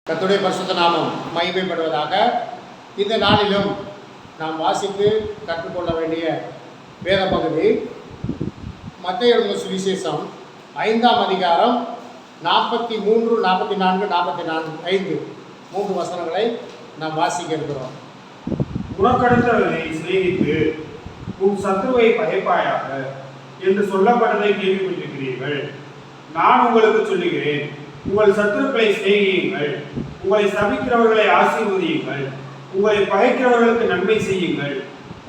கர்த்தருடைய பரிசுத்த நாமம் மகிமைப்படுவதாக. இந்த நாளிலும் நாம் வாசித்து கற்றுக்கொள்ள வேண்டிய வேத பகுதி மத்தேயு எழுதின சுவிசேஷம் 5ஆம் அதிகாரம் 43, 44, 45 மூன்று வசனங்களை நாம் வாசிக்க இருக்கிறோம். உனக்கடுத்தவனை சிநேகித்து உன் சத்துருவை பயப்பாயாக என்று சொல்லப்பட்டதை கேள்விப்பட்டிருக்கிறீர்கள். நான் உங்களுக்கு சொல்லுகிறேன், உங்கள் சத்துருக்களை சிநேகியுங்கள், உங்களை சபிக்கிறவர்களை ஆசீர்வதியுங்கள், உங்களை பகைக்கிறவர்களுக்கு நன்மை செய்யுங்கள்,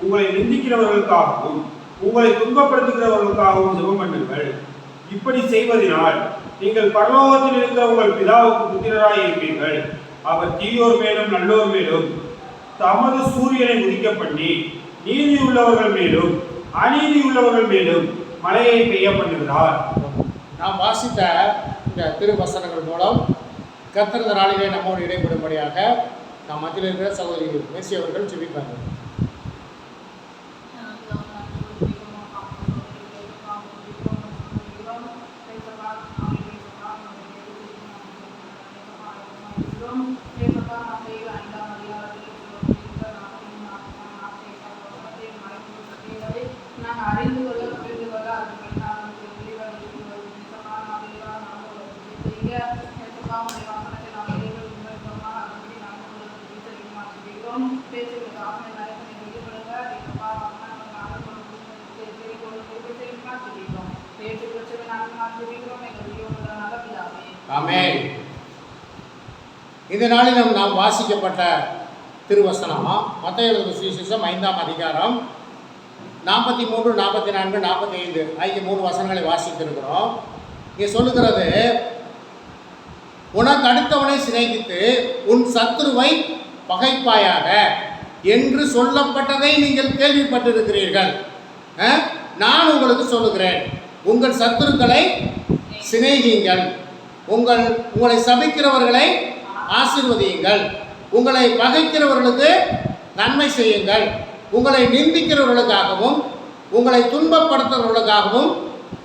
உங்களை நிந்திக்கிறவர்களுக்காகவும் உங்களை துன்பப்படுத்துகிறவர்களுக்காகவும் ஜெபம் பண்ணுங்கள். இப்படி செய்வதனால் நீங்கள் பரலோகத்தில் இருக்கிற உங்கள் பிதாவுக்கு புத்திரராய் இருப்பீர்கள். அவர் தீயோர் மேலும் நல்லோர் மேலும் தமது சூரியனை உதிக்க பண்ணி நீதி உள்ளவர்கள் மேலும் அநீதி உள்ளவர்கள் மேலும் மழையை பெய்ய பண்ணுகிறார். நாம் வாசித்த இந்த திருவசனங்கள் மூலம் கர்த்தர் இந்த நாளிலே நம்மோடு இடைபெறும்படியாக நாம் மத்தியில் இருக்கிற சகோதரி மேசி அவர்கள் ஜெபிப்பார்கள். ஆமென். இந்த நாளிலும் நாம் வாசிக்கப்பட்ட திருவசனம் மத்தேயு எழுதின சுவிசேஷம் 5ஆம் அதிகாரம் 43, 44, 45 ஆகிய மூன்று வசனங்களை வாசித்திருக்கிறோம். இங்கே சொல்லுகிறது, உனக்கு அடுத்தவனை சிநேகித்து உன் சத்துருவை பகைப்பாயாக என்று சொல்லப்பட்டதை நீங்கள் கேள்விப்பட்டிருக்கிறீர்கள். நான் உங்களுக்கு சொல்லுகிறேன், உங்கள் சத்துருக்களை சிநேகியுங்கள், உங்களை சபிக்கிறவர்களை ஆசீர்வதியுங்கள், உங்களை பகைக்கிறவர்களுக்கு நன்மை செய்யுங்கள், உங்களை நிந்திக்கிறவர்களுக்காகவும் உங்களை துன்பப்படுத்துறவர்களுக்காகவும்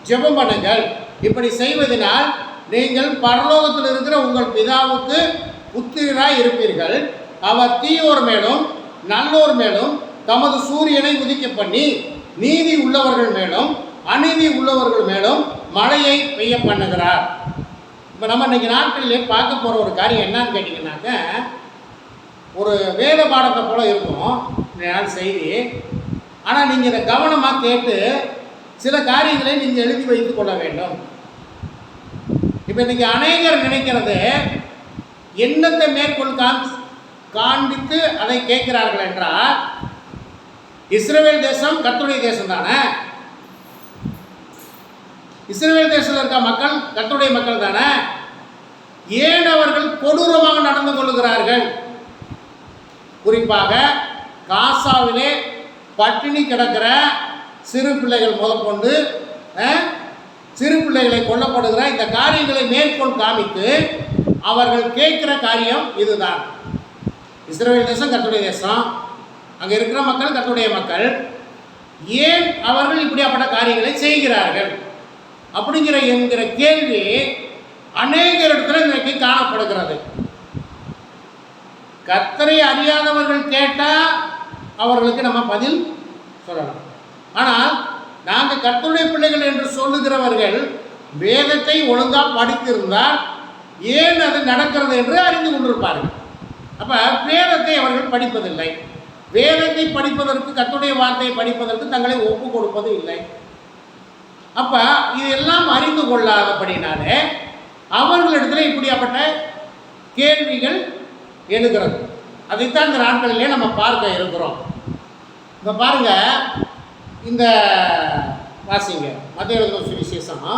ஜெபம் பண்ணுங்கள். இப்படி செய்வதனால் நீங்கள் பரலோகத்தில் இருக்கிற உங்கள் பிதாவுக்கு புத்திரராய் இருப்பீர்கள். அவர் தீயோர் மேலும் நல்லோர் மேலும் தமது சூரியனை உதிக்க பண்ணி நீதி உள்ளவர்கள் மேலும் அநீதி உள்ளவர்கள் மேலும் மழையை பெய்ய பண்ணுகிறார். இப்போ நம்ம இன்றைக்கி நாட்களிலே பார்க்க போகிற ஒரு காரியம் என்னன்னு கேட்டிங்கன்னாக்க, ஒரு வேத பாடத்தை போல் இருக்கும் இந்த நாள் செய்தி. ஆனால் நீங்கள் இதை கவனமாக கேட்டு சில காரியங்களை நீங்கள் எழுதி வைத்து கொள்ள வேண்டும். இப்போ இன்றைக்கி அநேகர் நினைக்கிறது, என்னத்தை மேற்கொள் காண்பித்து அதை கேட்கிறார்கள் என்றால், இஸ்ரவேல் தேசம் கர்த்தருடைய தேசம் தானே, இஸ்ரவேல் தேசத்தில் இருக்க மக்கள் கர்த்தருடைய மக்கள் தானே, ஏன் அவர்கள் கொடூரமாக நடந்து கொள்கிறார்கள்? குறிப்பாக காசாவிலே பட்டினி கிடக்கிற சிறு பிள்ளைகள் முதற்கொண்டு சிறு பிள்ளைகளை கொல்லப்படுகிற இந்த காரியங்களை மேற்கொள் காமித்து அவர்கள் கேட்கிற காரியம் இதுதான். இஸ்ரவேல் தேசம் கர்த்தருடைய தேசம், அங்கே இருக்கிற மக்கள் கர்த்தருடைய மக்கள், ஏன் அவர்கள் இப்படிப்பட்ட காரியங்களை செய்கிறார்கள் என்கிற கேள்வி அநேக இடத்துல இன்றைக்கு காணப்படுகிறது. கர்த்தரை அறியாதவர்கள் கேட்டால் அவர்களுக்கு நம்ம பதில் சொல்லலாம். ஆனால் நாங்கள் கர்த்தருடைய பிள்ளைகள் என்று சொல்லுகிறவர்கள் வேதத்தை ஒழுங்காக படித்திருந்தால் ஏன் அது நடக்கிறது என்று அறிந்து கொண்டிருப்பார்கள். அப்போ வேதத்தை அவர்கள் படிப்பதில்லை. வேதத்தை படிப்பதற்கு, கர்த்தருடைய வார்த்தையை படிப்பதற்கு தங்களை ஒப்பு கொடுப்பது இல்லை. அப்போ இதெல்லாம் அறிந்து கொள்ளாதபடினாலே அவர்களிடத்தில் இப்படியாப்பட்ட கேள்விகள் எழுகிறது. அதைத்தான் இந்த நாட்களிலே நம்ம பார்க்க இருக்கிறோம். இப்போ பாருங்கள், இந்த வாசிங்க மத்தேயு எழுதின சுவிசேஷம்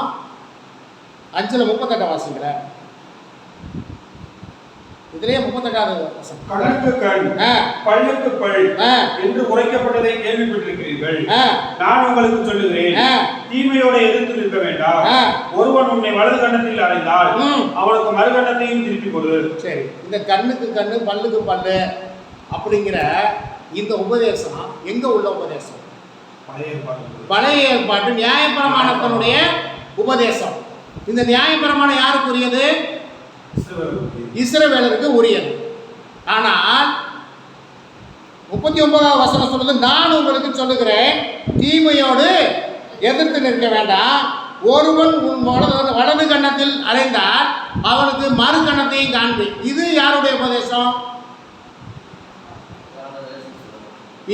5:38 வாசிங்கிற இதிலேயே 38வது வசனம், கண்ணுக்கு கண் பல்லுக்கு பல் என்று உரைக்கப்பட்டதை கேள்விப்பட்டிருக்கிறீர்கள். நான் உங்களுக்கு சொல்லுகிறேன், தீமையோடு எதிர்த்து நிற்க வேண்டாம். ஒருவன் உன்னை வலது கண்ணத்தில் அறைந்தால் அவனுக்கு மறுகண்ணத்தையும் திருப்பி கொடு. சரி, இந்த கண்ணுக்கு கண்ணு பல்லுக்கு பல்லு அப்படிங்கிற இந்த உபதேசம் எங்க உள்ள உபதேசம்? பழைய ஏற்பாட்டு நியாயப்பிரமாணத்தினுடைய உபதேசம். இந்த நியாயப்பிரமாணம் யாருக்குரியது? இஸ்ரவேலருக்கு உரியது. ஆனால் 39வது வசனம் சொல்லுது, நான் உங்களுக்கு சொல்லுகிறேன், தீமையோடு எதிர்த்து நிற்க வேண்டாம். ஒருவன் உன் வலது கன்னத்தில் அறைந்தால் அவனுக்கு மறு கன்னத்தையும் காண்பி. இது யாருடைய உபதேசம்?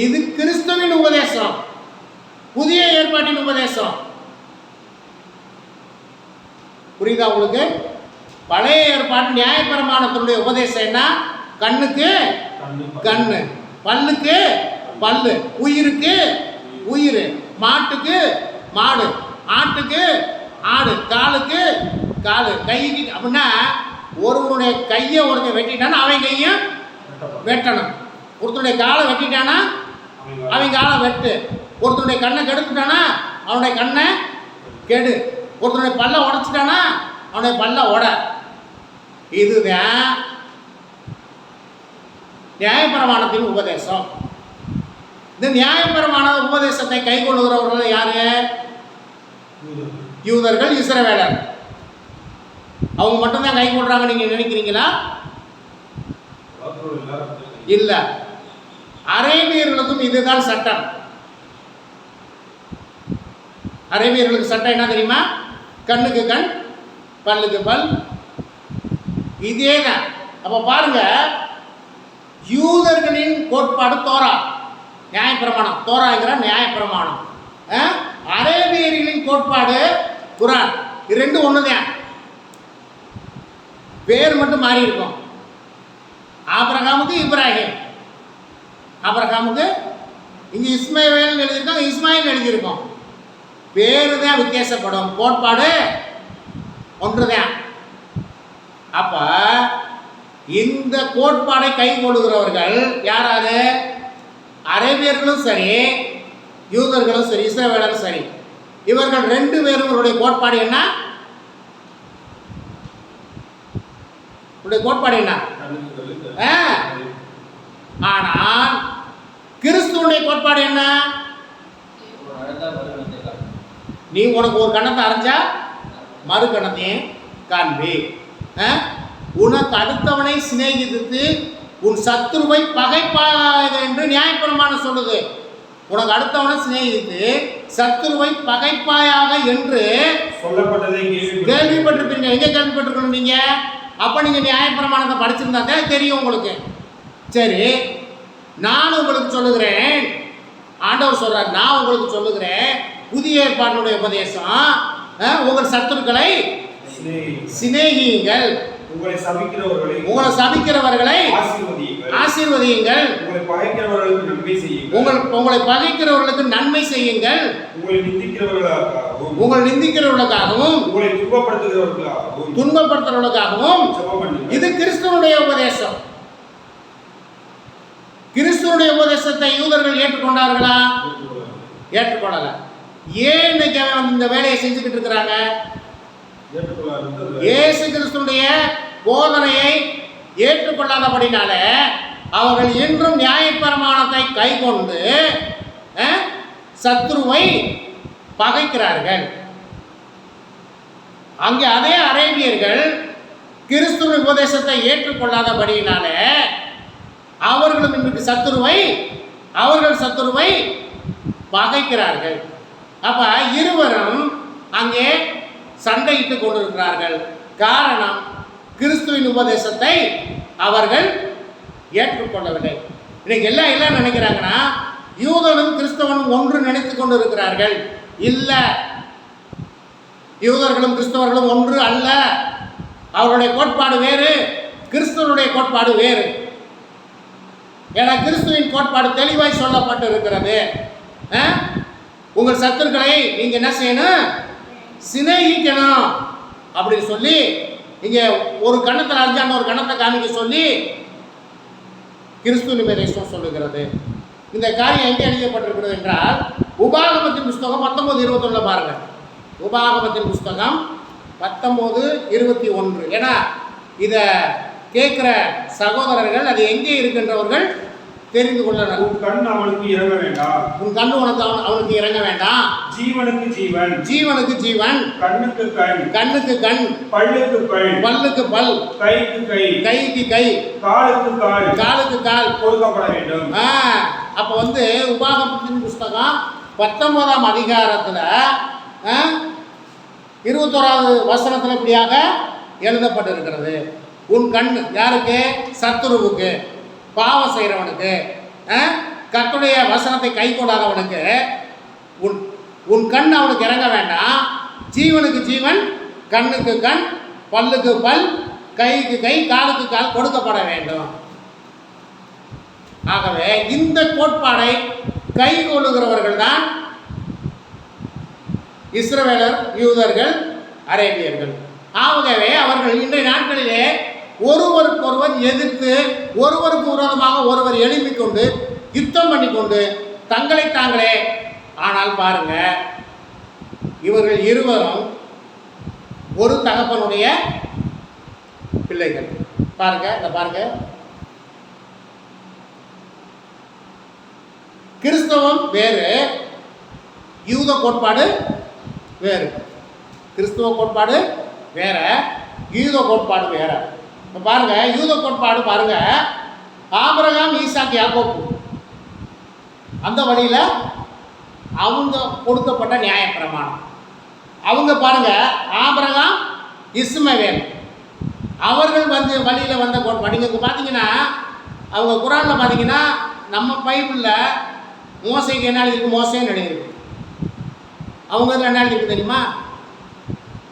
இது கிறிஸ்துவின் உபதேசம், புதிய ஏற்பாட்டின் உபதேசம். புரியுதா உங்களுக்கு? பழைய ஏற்பாடு நியாயப்பிரமாணத்தினுடைய உபதேசம் என்ன? கண்ணுக்கு கண்ணு, பல்லுக்கு பல்லு, உயிருக்கு உயிர், மாட்டுக்கு மாடு, ஆட்டுக்கு ஆடு, காலுக்கு காலு, கைக்கு. அப்படின்னா ஒருவனுடைய கையை ஒருத்தன் வெட்டிட்டானா அவன் கையும் வெட்டணும். ஒருத்தனுடைய காலை வெட்டிட்டானா அவன் காலை வெட்டு. ஒருத்தனுடைய கண்ணை கெடுத்துட்டானா அவனுடைய கண்ணை கெடு. ஒருத்தனுடைய பல்லை உடைச்சிட்டானா அவனுடைய பல்லை உட. இதுதான் நியாயப்பிரமாணத்தின் உபதேசம். இந்த நியாயப்பிரமாண உபதேசத்தை கை கொள்ளுகிறவர்கள் யாரு? யூதர்கள், இஸ்ரவேலர். அவங்க மட்டும்தான் கை கொள்றாங்க நீங்க நினைக்கிறீங்களா? இல்ல, அரேபியர்களுக்கும் இதுதான் சட்டம். அரேபியர்களுக்கு சட்டம் என்ன தெரியுமா? கண்ணுக்கு கண், பல்லுக்கு பல். இதே தான். அப்ப பாருங்க, யூதர்களின் கோட்பாடு தோரா, நியாயப்பிரமாணம். தோராங்கிற நியாயப்பிரமாணம். அரேபியர்களின் கோட்பாடு குரான். இது ரெண்டும் ஒண்ணுதான், பேர் மட்டும் மாறி இருக்கும். ஆபிரகாமுக்கு இப்ராஹிம், ஆபிரகாமுக்கு இங்க இஸ்மாயில் எழுதியிருக்கோம், இஸ்மாயில் எழுதியிருக்கோம். பேரு தான் வித்தியாசப்படும், கோட்பாடு ஒன்றுதான். அப்ப இந்த கோட்பாடை கை கொள்ளுகிறவர்கள் யாராரு? அரேபியர்களும் சரி, யூதர்களும் சரி, இஸ்ரவேலரும் சரி. இவர்கள் ரெண்டு பேரும் கோட்பாடு என்ன? கோட்பாடு என்ன? ஆனால் கிறிஸ்துவனுடைய கோட்பாடு என்ன? நீ உனக்கு ஒரு கண்ணத்தை அரைஞ்சா மறு கண்ணத்தையும் காண்பி. உனக்கு அடுத்தவனை சிநேகித்து உன் சத்துருவை பகைப்பாக என்று நியாயப்பிரமாணம் சொல்லுது. உனக்கு அடுத்தவனை சிநேகித்து சத்துருவை பகைப்பாயாக என்று சொல்லப்பட்டதை கேள்விப்பட்டிருப்பீங்க. எங்க கேள்விப்பட்டிருக்கணும் நீங்க? அப்ப நீங்க நியாயப்பிரமாணத்தை படிச்சிருந்தா தான் தெரியும் உங்களுக்கு. சரி, நான் உங்களுக்கு சொல்லுகிறேன், ஆண்டவர் சொல்றார், நான் உங்களுக்கு சொல்லுகிறேன், புதிய ஏற்பாட்டினுடைய உபதேசம், உங்கள் சத்துருக்களை சிநேகியுங்கள், உங்களை சபிக்கிறவர்களை ஆசீர்வதியுங்கள், உங்களை பகைக்கிறவர்களுக்கு நன்மை செய்யுங்கள், உங்களை நிந்திக்கிறவர்களுக்காகவும் துன்பப்படுத்துறவர்களுக்காகவும். இது கிறிஸ்துவனுடைய உபதேசம். கிறிஸ்துவனுடைய உபதேசத்தை யூதர்கள் ஏற்றுக்கொண்டார்களா? ஏற்றுக்கொள்ளல. ஏன் இன்னைக்கு அவன் இந்த வேலையை செஞ்சுக்கிட்டு இருக்கிறாங்க? இயேசு கிறிஸ்துடைய போதனையை ஏற்றுக்கொள்ளாதபடினால அவர்கள் இன்றும் நியாயப்பிரமாணத்தை கை கொண்டு சத்ருவை பகைக்கிறார்கள். அங்கே அதே அரேபியர்கள் கிறிஸ்துவின் உபதேசத்தை ஏற்றுக்கொள்ளாதபடியினால அவர்களும் இன்றைக்கு சத்துருவை பகைக்கிறார்கள். அப்ப இருவரும் அங்கே சண்டையிட்டுக் கொண்டிருக்கிறார்கள். காரணம், கிறிஸ்துவின் உபதேசத்தை அவர்கள் ஏற்றுக்கொள்ளவில்லை. இன்னைக்கு எல்லாம் நினைக்கிறாங்கன்னா யூதனும் கிறிஸ்தவனும் ஒன்று நினைத்துக் கொண்டு இருக்கிறார்கள். இல்ல, யூதர்களும் கிறிஸ்தவர்களும் ஒன்று அல்ல. அவருடைய கோட்பாடு வேறு, கிறிஸ்துவனுடைய கோட்பாடு வேறு. ஏன்னா கிறிஸ்துவின் கோட்பாடு தெளிவாய் சொல்லப்பட்டு இருக்கிறது. உங்கள் சத்துருக்களை நீங்க என்ன செய்யணும்? சிநேகிக்கணும் அப்படின்னு சொல்லி இங்க ஒரு கண்ணத்தை அரைஞ்சான்னு ஒரு கண்ணத்தை காமிக்க சொல்லி கிறிஸ்துவின் உபதேசம் சொல்லுகிறது. இந்த காரியம் எங்கே எழுதப்பட்டிருக்கிறது என்றால் உபாகமத்தின் புஸ்தகம் 19:21 பாருங்க. உபாகமத்தின் புஸ்தகம் 19:21. ஏன்னா இதை கேட்குற சகோதரர்கள் அது எங்கே இருக்கின்றவர்கள் தெரிந்து கொள்ளணும். உன் கண் அவனுக்கு இறங்க வேண்டாம். உன் கண் அவனுக்கு இறங்க வேண்டாம். ஜீவனுக்கு ஜீவன். ஜீவனுக்கு ஜீவன். கண்ணுக்கு கண். கண்ணுக்கு கண். பல்லுக்கு பல். பல்லுக்கு பல். கைக்கு கை. கைக்கு கை. காலுக்கு கால். காலுக்கு கால் கொடுக்கப்பட வேண்டும். அப்ப உபாகமத்தின் புஸ்தகம் 19ஆம் அதிகாரத்துல 21வது வசனத்துல இப்படியாக எழுதப்பட்டிருக்கிறது. உன் கண் யாருக்கு? சத்துருவுக்கு, பாவம் செய்கிறவனுக்கு, கர்த்தருடைய வசனத்தை கை கொள்ளாதவனுக்கு உன் கண் அவனுக்கு இறங்க வேண்டாம். ஜீவனுக்கு ஜீவன், கண்ணுக்கு கண், பல்லுக்கு பல், கைக்கு கை, காலுக்கு கால் கொடுக்கப்பட வேண்டும். ஆகவே இந்த கோட்பாடை கை கொள்ளுகிறவர்கள் தான் இஸ்ரவேலர், யூதர்கள், அரேபியர்கள். ஆகவே அவர்கள் இன்றைய நாட்களிலே ஒருவருக்கொருவர் எதிர்த்து, ஒருவருக்கு விரோதமாக ஒருவர் எழுப்பிக் கொண்டு யுத்தம் பண்ணி கொண்டு தங்களை தாங்களே. ஆனால் பாருங்க, இவர்கள் இருவரும் ஒரு தகப்பனுடைய பிள்ளைகள். பாருங்க, இந்த பாருங்க, கிறிஸ்தவம் வேறு, யூத கோட்பாடு வேறு. கிறிஸ்தவ கோட்பாடு வேற, யூத கோட்பாடு வேற. இப்போ பாருங்க, யூத கோட்பாடு பாருங்க, ஆபிரகாம், ஈசாக்கு, யாக்கோபு, அந்த வழியில் அவங்க கொடுக்கப்பட்ட நியாய பிரமாணம். அவங்க பாருங்க, ஆபிரகாம், இஸ்மவேல், அவர்கள் வழியில் வந்த கோட்பாடு. நீங்கள் பார்த்தீங்கன்னா அவங்க குரானில் பார்த்தீங்கன்னா நம்ம பைபிளில் மோசைக்கு என்ன எழுதிருக்கு? மோசேன்னு எழுதியிருக்கு. அவங்க என்ன எழுதியிருக்கு தெரியுமா?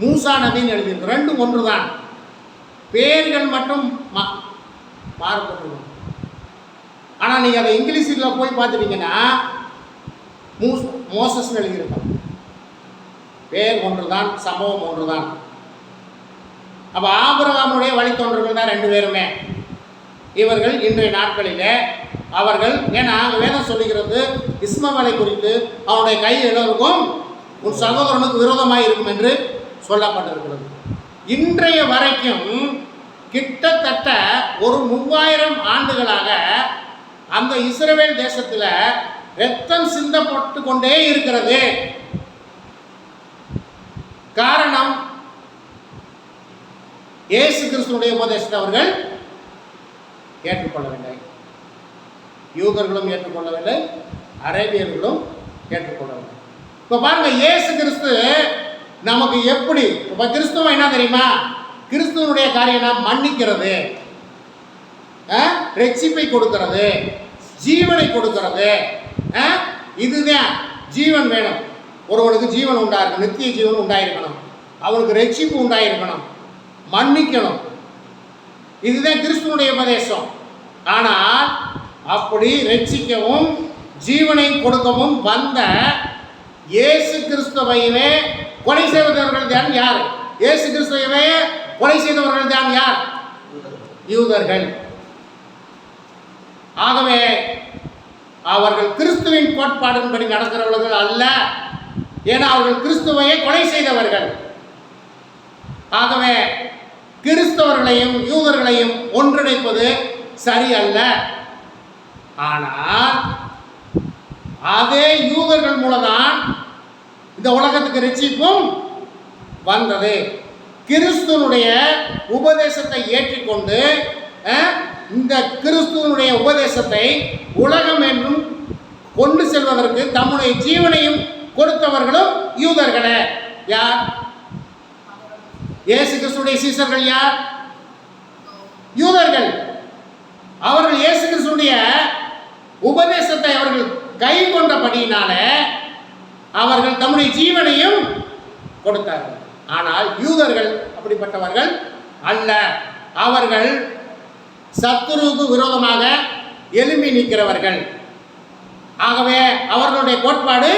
மூசா நபின்னு எழுதியிருக்கு. ரெண்டும் ஒன்று தான், பேர்கள் மட்டும் மாறுபட்டுருக்கும். ஆனால் நீங்கள் அதை இங்கிலீஷில் போய் பார்த்துட்டீங்கன்னா மோசஸ்ன்னு எழுதியிருக்கோம். பேர் ஒன்று தான், சம்பவம் ஒன்று தான். அப்போ ஆபிரகாமுடைய வழித்தோன்றர்கள் தான் ரெண்டு பேருமே. இவர்கள் இன்றைய நாட்களிலே அவர்கள், ஏன்னா வேதம் சொல்லுகிறது இஸ்மவேலை குறித்து அவனுடைய கை எல்லோருக்கும் உன் சகோதரனுக்கு விரோதமாக இருக்கும் என்று சொல்லப்பட்டிருக்கிறது. இன்றைய வரைக்கும் கிட்டத்தட்ட ஒரு 3000 ஆண்டுகளாக அந்த இஸ்ரவேல் தேசத்தில் ரத்தம் சிந்தப்பட்டு கொண்டே இருக்கிறது. காரணம், இயேசு கிறிஸ்துவினுடைய உபதேசத்தை அவர்கள் ஏற்றுக்கொள்ளவில்லை. யூதர்களும் ஏற்றுக்கொள்ளவில்லை, அரேபியர்களும் ஏற்றுக்கொள்ளவில்லை. இப்போ பாருங்க, இயேசு கிறிஸ்து நமக்கு எப்படி, இப்போ கிறிஸ்துவம் என்ன தெரியுமா? கிறிஸ்துவனுடைய காரியம் மன்னிக்கிறது, ரட்சிப்பை கொடுக்கிறது, ஜீவனை கொடுக்கிறது. இதுதான் ஜீவன் வேணும். ஒருவனுக்கு ஜீவன் உண்டாயிருக்கணும், நித்திய ஜீவன் உண்டாயிருக்கணும், அவனுக்கு ரட்சிப்பு உண்டாயிருக்கணும், மன்னிக்கணும். இதுதான் கிறிஸ்துவனுடைய உபதேசம். ஆனால் அப்படி ரட்சிக்கவும் ஜீவனை கொடுக்கவும் வந்த இயேசு கிறிஸ்துவையே கொலை செய்தவர்கள் தான் யார்? இயேசு கிறிஸ்துவையே கொலை செய்தவர்கள் தான் யார்? யூதர்கள். ஆகவே அவர்கள் கிறிஸ்துவின் கோட்பாடின்படி நடக்கிறவர்கள் அல்ல. ஏன்னா அவர்கள் கிறிஸ்துவையே கொலை செய்தவர்கள். ஆகவே கிறிஸ்தவர்களையும் யூதர்களையும் ஒன்றிணைப்பது சரியல்ல. ஆனால் அதே யூதர்கள் மூலம்தான் இந்த உலகத்துக்கு ரட்சிப்பும் வந்தது. கிறிஸ்துவனுடைய உபதேசத்தை ஏற்றிக்கொண்டு இந்த கிறிஸ்துவனுடைய உபதேசத்தை உலகம் என்றும் கொண்டு செல்வதற்கு தம்முடைய ஜீவனையும் கொடுத்தவர்களும் யூதர்களே. யார்? இயேசு கிறிஸ்துடைய சீசர்கள் யார்? யூதர்கள். அவர்கள் இயேசு கிறிஸ்துடைய உபதேசத்தை அவர்கள் கை கொண்டபடியினால அவர்கள் தம்முடைய ஜீவனையும் கொடுத்தார்கள். ஆனால் யூதர்கள் அப்படிப்பட்டவர்கள் அல்ல. அவர்கள் சத்துருவுக்கு விரோதமாக எழும்பி நிற்கிறவர்கள். ஆகவே அவர்களுடைய கோட்பாடு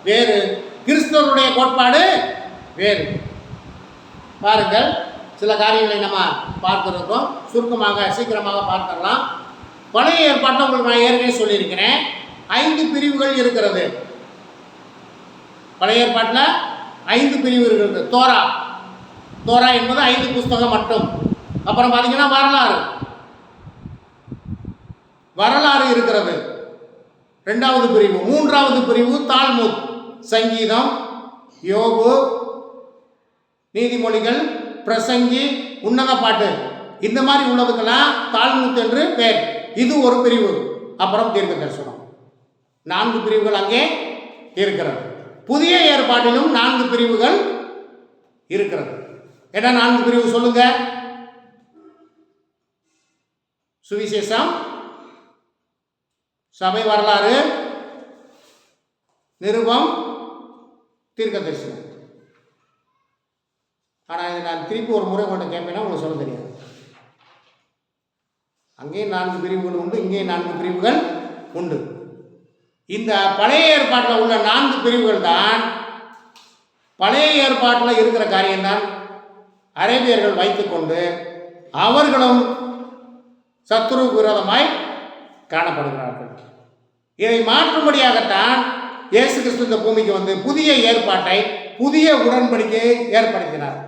வேறு, கிறிஸ்தவருடைய கோட்பாடு வேறு. பாருங்கள், சில காரியங்களை நம்ம பார்த்துருக்கோம். சுருக்கமாக சீக்கிரமாக பார்த்துடலாம். பழைய ஏற்பாட்டை உங்களுக்கு நான் ஏற்கனவே சொல்லியிருக்கிறேன். 5 பிரிவுகள் இருக்கிறது. பழைய ஏற்பாட்டில் 5 பிரிவு இருக்கிறது. தோரா என்பது 5 புஸ்தகம் மட்டும். அப்புறம் பார்த்தீங்கன்னா வரலாறு இருக்கிறது, இரண்டாவது பிரிவு. மூன்றாவது பிரிவு தால்முத், சங்கீதம், யோபு, நீதிமொழிகள், பிரசங்கி, உன்னத பாட்டு, இந்த மாதிரி உள்ளதுக்கெல்லாம் தால்முத் என்று பெயர். இது ஒரு பிரிவு. அப்புறம் தீர்க்க தரிசனம். 4 பிரிவுகள் அங்கே இருக்கிறது. புதிய ஏற்பாட்டிலும் 4 பிரிவுகள் இருக்கிறது. என்ன 4 பிரிவு சொல்லுங்க? சுவிசேஷம், சபை வரலாறு, நிருபம், தீர்க்க தரிசனம். ஆனால் இதை நான் திருப்பி ஒரு முறை கொண்டு கேட்பேன்னா உங்களுக்கு சொல்ல தெரியாது. அங்கேயும் 4 பிரிவுகள் உண்டு, இங்கேயும் 4 பிரிவுகள் உண்டு. இந்த பழைய ஏற்பாட்டில் உள்ள 4 பிரிவுகள் தான் பழைய ஏற்பாட்டில் இருக்கிற காரியம்தான் அரேபியர்கள் வைத்துக்கொண்டு அவர்களும் சத்துருவுக்கு விரோதமாய் காணப்படுகிறார்கள். இதை மாற்றும்படியாகத்தான் இயேசு கிறிஸ்து இந்த பூமிக்கு வந்து புதிய ஏற்பாட்டை, புதிய உடன்படிக்கையை ஏற்படுத்தினார்.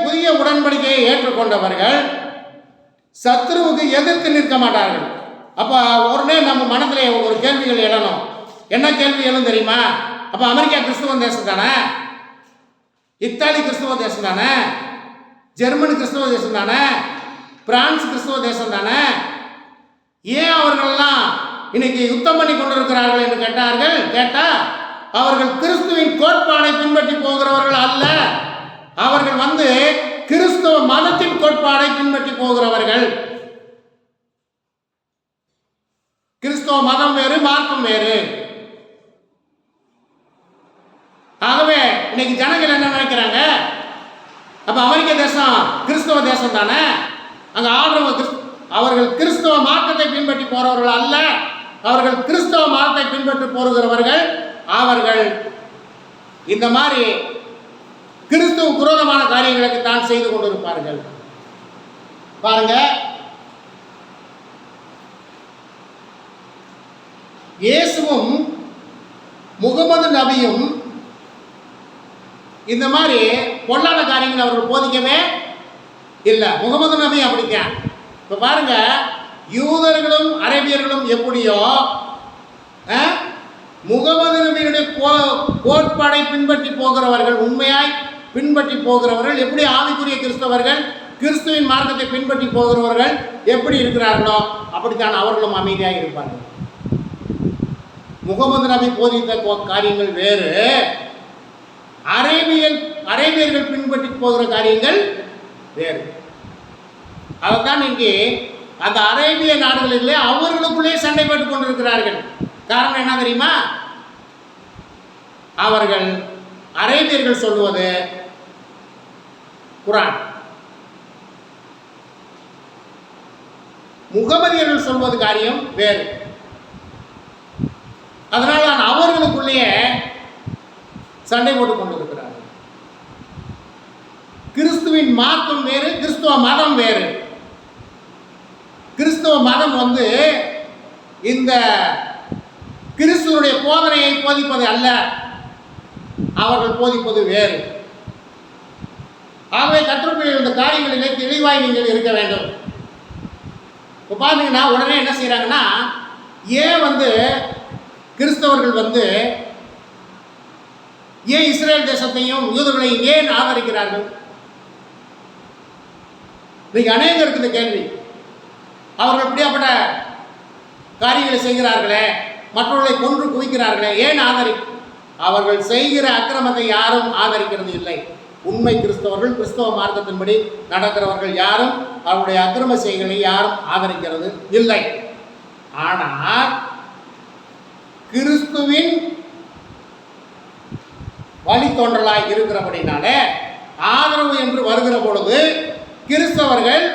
புதிய உடன்படிக்கையை ஏற்றுக்கொண்டவர்கள் சத்துருவுக்கு எதிர்த்து நிற்க மாட்டார்கள். அப்போ உடனே நம்ம மனதிலே ஒரு கேள்விகள் எழணும். என்ன கேள்வி எழும் தெரியுமா? அப்போ அமெரிக்கா கிறிஸ்துவ தேசம் தானே, இத்தாலி கிறிஸ்துவ தேசம் தானே, ஜெர்மனி கிறிஸ்துவ தேசம் தானே, பிரான்ஸ் கிறிஸ்துவ தேசம் தானே, ஏன் அவர்களெல்லாம் இன்னைக்கு யுத்தம் பண்ணி கொண்டிருக்கிறார்கள் என்று கேட்டால் அவர்கள் கிறிஸ்துவின் கோட்பாடை பின்பற்றி போகிறவர்கள் அல்ல. அவர்கள் வந்து கிறிஸ்துவ மதத்தின் கோட்பாடை பின்பற்றி போகிறவர்கள். கிறிஸ்துவ மதம் வேறு, மார்க்கம் வேறு. ஆகவே இன்னைக்கு ஜனங்கள் என்ன நினைக்கிறாங்க? அப்ப அமெரிக்க தேசம் கிறிஸ்துவ தேசம் தானே, அங்க ஆடுறவங்க அவர்கள் கிறிஸ்துவ மார்க்கத்தை பின்பற்றி போறவர்கள் அல்ல. அவர்கள் கிறிஸ்துவ மதத்தை பின்பற்றி போகிறவர்கள். அவர்கள் இந்த மாதிரி கிறிஸ்துவ விரோதமான காரியங்களுக்கு தான் செய்து கொண்டிருப்பார்கள். பாருங்க, இயேசுவும் முகமது நபியும் இந்த மாதிரி பொல்லாத காரியங்களை அவர்கள் போதிக்கவே இல்லை. முகமது நபி அப்படித்தான். இப்போ பாருங்க, யூதர்களும் அரேபியர்களும் எப்படியோ முகமது நபியுடைய கோட்பாடை பின்பற்றி போகிறவர்கள், உண்மையாய் பின்பற்றி போகிறவர்கள் எப்படி ஆவிக்குரிய கிறிஸ்தவர்கள், கிறிஸ்துவின் மார்க்கத்தை பின்பற்றி போகிறவர்கள் எப்படி இருக்கிறார்களோ அப்படித்தான் அவர்களும் அமைதியாக இருப்பார்கள். முகமது நபி போதித்த காரியங்கள் வேறு, அரேபியர்கள் பின்பற்றி போகிற காரியங்கள் வேறு. அதைத்தான் இங்கே அந்த அரேபிய நாடுகளிலே அவர்களுக்குள்ளே சண்டை போட்டுக் கொண்டிருக்கிறார்கள். காரணம் என்ன தெரியுமா? அவர்கள் அரேபியர்கள் சொல்லுவது குர்ஆன், முகமதியர்கள் சொல்வது காரியம் வேறு. அதனால் தான் அவர்களுக்குள்ளேயே சண்டை போட்டுக் கொண்டிருக்கிறார்கள். கிறிஸ்துவின் மார்க்கம் வேறு, கிறிஸ்துவ மதம் வேறு. கிறிஸ்துவ மதம் வந்து இந்த கிறிஸ்துவனுடைய போதனையை போதிப்பது அல்ல, அவர்கள் போதிப்பது வேறு. ஆகவே கற்றுக்கொள்ள இந்த காரியங்களிலே தெளிவாய் நீங்கள் இருக்க வேண்டும். இப்போ பார்த்தீங்கன்னா உடனே என்ன செய்கிறாங்கன்னா, ஏன் வந்து கிறிஸ்தவர்கள் வந்து ஏன் இஸ்ரேல் தேசத்தையும் யூதர்களையும் ஏன் ஆதரிக்கிறார்கள்? இன்னைக்கு அநேகருக்கு இந்த கேள்வி. அவர்கள் இப்படியாப்பட்ட காரியங்களை செய்கிறார்களே, மற்றவர்களை கொன்று குவிக்கிறார்களே, ஏன் அவர்கள் செய்கிற அக்கிரமத்தை யாரும் ஆதரிக்கிறது இல்லை. உண்மை கிறிஸ்தவர்கள், கிறிஸ்தவ மார்க்கத்தின்படி நடக்கிறவர்கள் யாரும் அவருடைய அக்கிரம செய்களை யாரும் ஆதரிக்கிறது இல்லை. ஆனால் கிறிஸ்துவின் வழித்தோன்றலாய் இருக்கிறபடினாலே ஆதரவு என்று வருகிற பொழுது கிறிஸ்தவர்கள்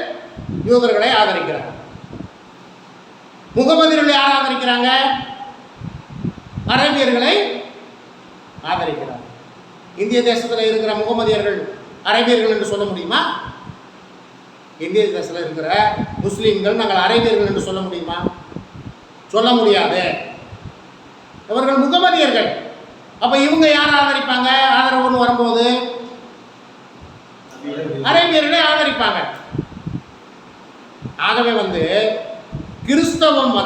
யூதர்களை ஆதரிக்கிறார்கள். முகமதியர்களை யார் ஆதரிக்கிறாங்க? அரேபியர்களை ஆதரிக்கிறார்கள். இந்திய தேசத்தில் இருக்கிற முகமதியர்கள் அரேபியர்கள் என்று சொல்ல முடியுமா? இந்திய தேசத்தில் இருக்கிற முஸ்லீம்கள் நாங்கள் அரேபியர்கள் என்று சொல்ல முடியுமா? சொல்ல முடியாது. இவர்கள் முகமதியர்கள். அப்ப இவங்க யார் ஆதரிப்பாங்க? ஆதரவுன்னு வரும்போது அரேபியர்களை ஆதரிப்பாங்க. ஆகவே வந்து கிறிஸ்தவம்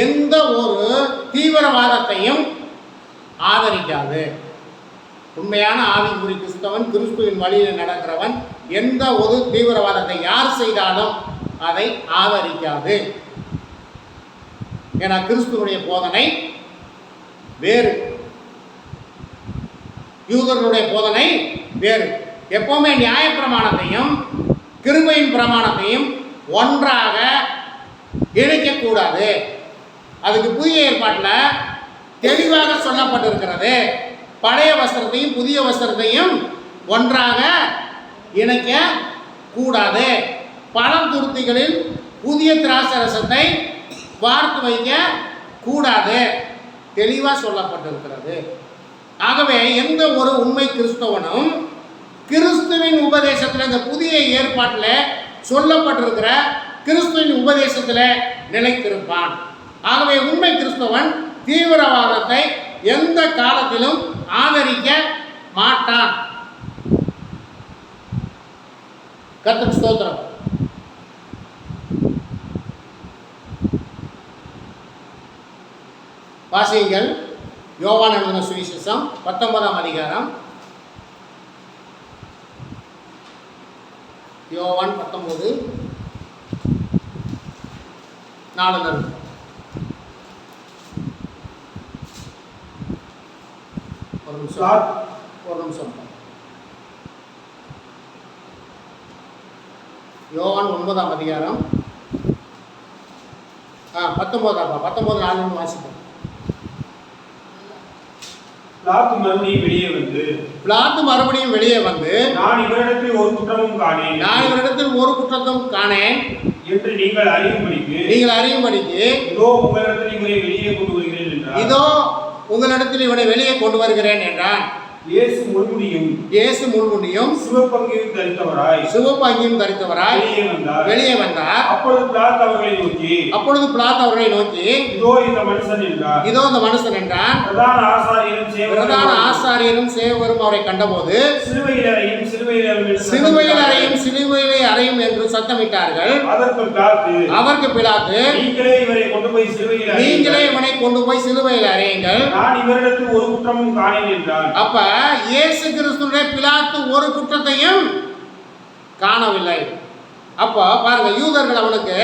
எந்த ஒரு தீவிரவாதத்தையும் ஆதரிக்காது. உண்மையான ஆவிக்குரிய கிறிஸ்தவன், கிறிஸ்துவின் வழியில் நடக்கிறவன் எந்த ஒரு தீவிரவாதத்தை யார் செய்தாலும் அதை ஆதரிக்காது. ஏன்னா கிறிஸ்துவனுடைய போதனை வேறு, யூதர்களுடைய போதனை வேறு. எப்பவுமே நியாயப்பிரமாணத்தையும் கிருபையின் பிரமாணத்தையும் ஒன்றாக இணைக்கக்கூடாது. அதுக்கு புதிய ஏற்பாட்டில் தெளிவாக சொல்லப்பட்டிருக்கிறது. பழைய வஸ்திரத்தையும் புதிய வஸ்திரத்தையும் ஒன்றாக இணைக்க கூடாது. பழம் துருத்திகளில் புதிய திராட்சை ரசத்தை வார்த்து வைக்க கூடாது, தெளிவாக சொல்லப்பட்டிருக்கிறது. ஆகவே எந்த ஒரு உண்மை கிறிஸ்தவனும் கிறிஸ்துவின் உபதேசத்தில், இந்த புதிய ஏற்பாட்டில் சொல்லப்பட்டிருக்கிற கிறிஸ்துவின் உபதேசத்தில் நிலைத்திருப்பான். ஆகவே உண்மை கிறிஸ்தவன் தீவிரவாதத்தை எந்த காலத்திலும் ஆதரிக்க மாட்டான். கர்த்தருக்கு ஸ்தோத்திரம். வாசியுங்கள் யோவான் எழுதின சுவிசேஷம் 19ஆம் அதிகாரம். யோவான் 19:4. ஒரு நிமிஷம். யோவான் 9ஆம் அதிகாரம் 19:4 வாசிப்போம். பிலாத்து மறுபடியும் வெளியே வந்து நான் இவரிடத்தில் ஒரு குற்றமும் காணேன் என்று நீங்கள் அறியும்படிக்கு இதோ உங்களிடத்தில் இவனை வெளியே கொண்டு வருகிறேன் என்றான். இயேசு முழுமுடியும் சிவப்பங்கியும் தரித்தவராய் வெளியே வந்தார். அப்பொழுது பிலாத்து அவர்களை நோக்கி இதோ இந்த மனுஷன் என்றான். பிரதான ஆசாரியரும் சேவகரும் அவரை கண்டபோது சிலுவையில் அறையும் என்று சத்தமிட்டார்கள். அதற்கு பிலாத்து நீங்களே இவனை கொண்டு போய் சிலுவையில் அறையுங்கள், நான் இவரிடத்தில் ஒரு குற்றமும் காணேன் என்றான். அப்ப இயேசு கிறிஸ்துவின் பிலாத்து ஒரு குற்றத்தையும் காணவில்லை. அப்போ பாருங்க, யூதர்கள் அவனுக்கு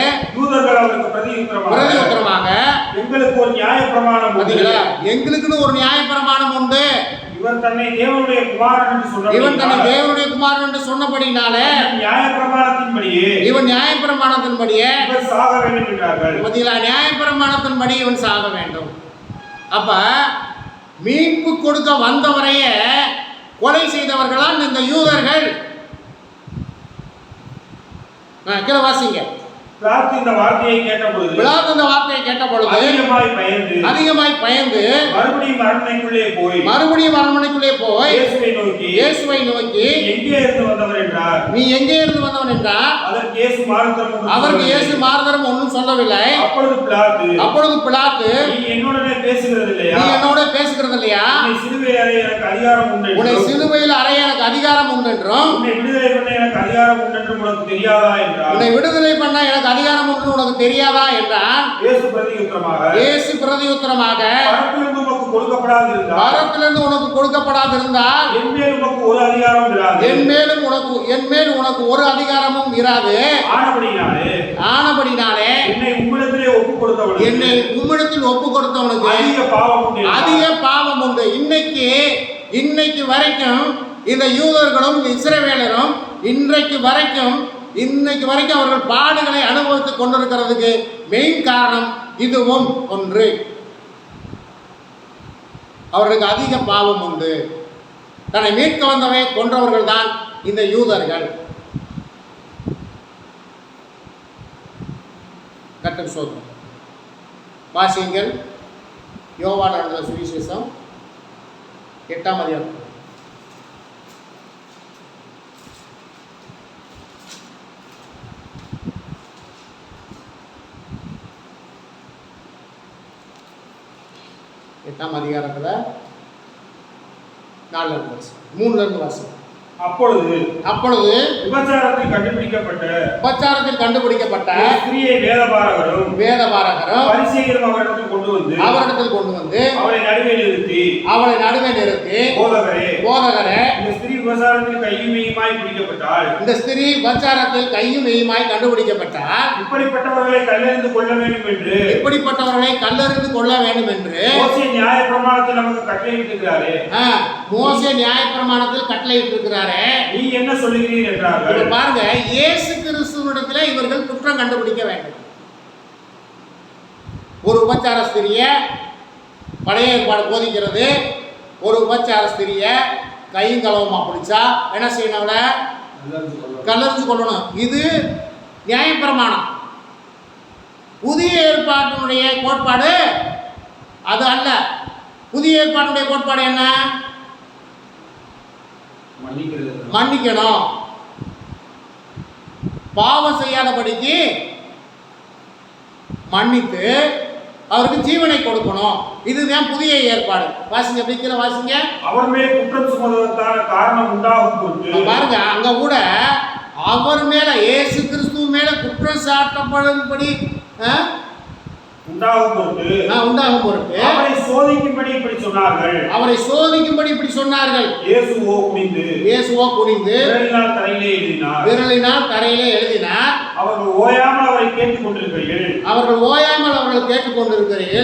பிரதியுத்தரமாக எங்களுக்கு ஒரு நியாயப்பிரமாணம் உண்டு. இவன் தன்னை தேவனுடைய குமாரன் என்று சொன்னபடினாலே இவன் நியாயப்பிரமாணத்தின்படியே சாக வேண்டும் என்றார்கள். நியாயப்பிரமாணத்தின்படி இவன் சாக வேண்டும். அப்ப மீட்பு கொடுக்க வந்தவரையே கொலை செய்தவர்களால் இந்த யூதர்கள். வாசிங்க. பிலாத்து இந்த வார்த்தையை கேட்டபொழுது அதிகமாய் பயந்து மறுபடியும் அரண்மனைக்குள்ளே போய் இயேசுவை நோக்கி நீ எங்கே இருந்து வந்தவன் என்றார். அதற்கு இயேசு மாறுதரம் ஒன்றும் சொல்லவில்லை. அப்பொழுது பிலாத்து நீ என்னோட பேசுகிறது இல்லையா? உன்னை சிலுவையில் அறைய எனக்கு அதிகாரம் உண்டு என்றும் உன்னை விடுதலை பண்ண எனக்கு அதிகாரம் உண்டு உனக்கு தெரியாதா என்றான். இயேசு பிரதியுத்தரமாக பரத்திலிருந்து உனக்கு கொடுக்கப்படாதிருந்தால் என் மேல் உனக்கு ஒரு அதிகாரமும் இராது. ஆனபடினாலே என்னை உம்மிடத்தில் ஒப்பு கொடுத்தவனுக்கு அதிக பாவம் உண்டு. இன்னைக்கு வரைக்கும் இந்த யூதர்களும் இஸ்ரவேலரும் இன்றைக்கு வரைக்கும் அவர்கள் பாடுகளை அனுபவித்துக் கொண்டிருக்கிறதுக்கு மெயின் காரணம் இதுவும் ஒன்று. அவர்களுக்கு அதிக பாவம் உண்டு. தன்னை மீட்க வந்தவை கொன்றவர்கள் தான் இந்த யூதர்கள். கர்த்தருக்கு ஸ்தோத்திரம். வாசியுங்கள் யோவான் எழுதின சுவிசேஷம் 8ஆம் அதிகாரம். எட்டாம் அதிகாரத்தில் 4 3 வாசி. அப்பொழுது விபச்சாரத்தில் கண்டுபிடிக்கப்பட்ட ஸ்திரியை வேதபாரகரும் பரிசேயரும் அவரிடத்தில் கொண்டு வந்து அவளை நடுவே நிறுத்தி போதகரே இந்த ஸ்திரீ விபச்சாரத்தில் கையும் மெய்யுமாய் கண்டுபிடிக்கப்பட்டால் இப்படிப்பட்டவர்களை கல்லெறிந்து கொள்ள வேண்டும் என்று மோசே நியாயப்பிரமாணத்தில் நமக்கு கட்டளையிட்டிருக்கிறாரே. மோசே நியாயப்பிரமாணத்தில் கட்டளையிட்டிருக்கிறாரே. நீ என்ன சொல்லுகிறீர் என்றார்கள். பாருங்க, இயேசு கிறிஸ்துவிடத்திலே இவர்கள் குற்றம் கண்டுபிடிக்க வேண்டும். ஒரு உபச்சார ஸ்திரிய பழைய ஏற்பாடு போதிக்கிறது, ஒரு உபச்சார ஸ்திரிய கையும் களவுமா பிடிச்சா என்ன செய்யணும்? அவளை கல்லறிஞ்சு கொள்ளணும். இது நியாயப்பிரமாணம். புதிய ஏற்பாட்டினுடைய கோட்பாடு அது அல்ல. புதிய ஏற்பாட்டினுடைய கோட்பாடு என்ன? மன்னிக்கணும், பாவம் செய்யாதபடிக்கு மன்னித்து அவருக்கு ஜீவனை கொடுக்கணும். இதுதான் புதிய ஏற்பாடு. வாசிங்க, அப்படிங்கிற வாசிங்க. அவர் மேல் குற்றம் சுமத்துவதற்கான காரணம் உண்டாகும் பொருட்டு பாருங்க, அங்க கூட அவர் மேல, இயேசு கிறிஸ்து மேல குற்றம் சாட்டப்படும்படி உண்டாகும் பொருட்டு அவரை சோதிக்கும்படி இப்படி சொன்னார்கள். இயேசுவோ குனிந்து விரலினால் தரையிலே எழுதினார். அவர்கள் ஓயாமல் அவரை கேட்டுக்கொண்டிருக்கிறீர்கள்.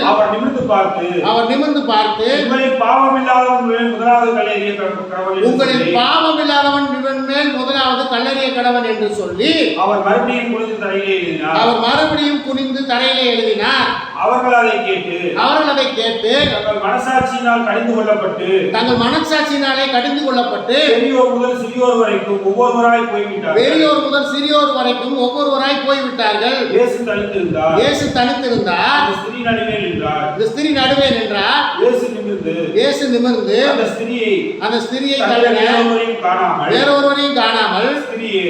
அவர் நிமிர்ந்து பார்த்து உங்களில் பாவம் இல்லாதவன் மேல் முதலாவது கல்லறிய கடவன் என்று சொல்லி அவர் மறுபடியும் குனிந்து தரையிலே எழுதினார். அவர்கள் அதை கேட்டு தங்கள் மனசாட்சியினாலே கடிந்து கொள்ளப்பட்டு பெரியோர் முதல் சிறியோர் வரைக்கும் ஒவ்வொருவராய் போய்விட்டார்கள். இயேசு தனித்திருந்தார். இந்த ஸ்திரீ நடுவே நின்றார். இயேசு நிமிர்ந்து அந்த ஸ்திரியை வேறொருவரையும் காணாமல் ஸ்திரியே,